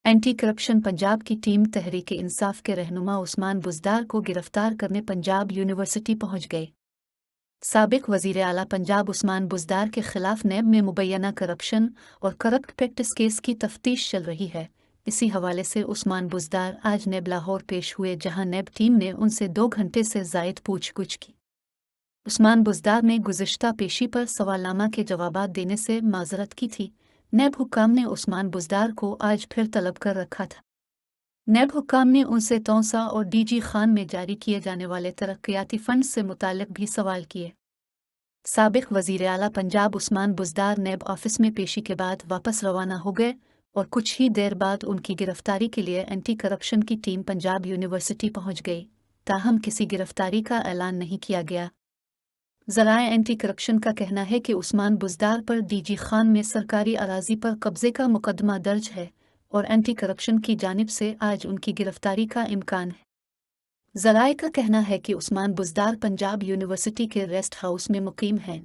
Anti corruption Punjab की team Tehreek Insaf के रहनुमा उस्मान बुज़दार को गिरफ्तार करने पंजाब यूनिवर्सिटी पहुंच गए। साबिक वज़ीर आला पंजाब उस्मान बुज़दार के खिलाफ नैब में मुबैना करप्शन और करप्ट प्रैक्टिस केस की तफ्तीश चल रही है। इसी हवाले से उस्मान बुज़दार आज नैब लाहौर पेश हुए, जहां नैब टीम ने उनसे 2 घंटे से ज़ायद पूछगुछ की। उस्मान बुज़दार ने गुज़िश्ता पेशी पर सवालनामा के जवाबात देने से माज़रत की थी। नैब हुक्काम ने उस्मान बुज़दार को आज फिर तलब कर रखा था। नैब हुक्काम ने उनसे तौसा और डीजी खान में जारी किए जाने वाले तरक्याती फंड से मुताल्लिक भी सवाल किए। साबिक वज़ीर आला पंजाब उस्मान बुज़दार नैब ऑफिस में पेशी के बाद वापस रवाना हो गए और कुछ ही देर बाद उनकी गिरफ्तारी के लिए एंटी करप्शन की टीम पंजाब यूनिवर्सिटी पहुंच गई। ताहम किसी गिरफ्तारी का ऐलान नहीं किया गया। ज़राए एंटी करप्शन का कहना है कि उस्मान बुज़दार पर डीजी खान में सरकारी अराजी पर कब्जे का मुकदमा दर्ज है और एंटी करप्शन की जानिब से आज उनकी गिरफ्तारी का इम्कान है। ज़राए का कहना है कि उस्मान बुज़दार पंजाब यूनिवर्सिटी के रेस्ट हाउस में मुकीम हैं।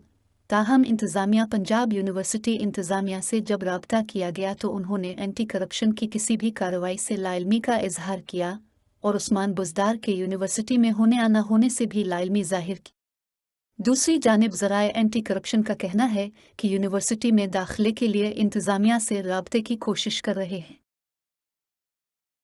ताहम इंतज़ामिया पंजाब यूनिवर्सिटी इंतज़ामिया से जब राब्ता किया गया तो उन्होंने एंटी करप्शन की किसी भी कार्रवाई से लाइल्मी का इजहार किया और उस्मान बुज़दार के यूनिवर्सिटी में होने या न होने से भी लाइल्मी ज़ाहिर की। दूसरी जानिब ज़राए एंटी करप्शन का कहना है कि यूनिवर्सिटी में दाखिले के लिए इंतज़ामिया से राब्ते की कोशिश कर रहे हैं।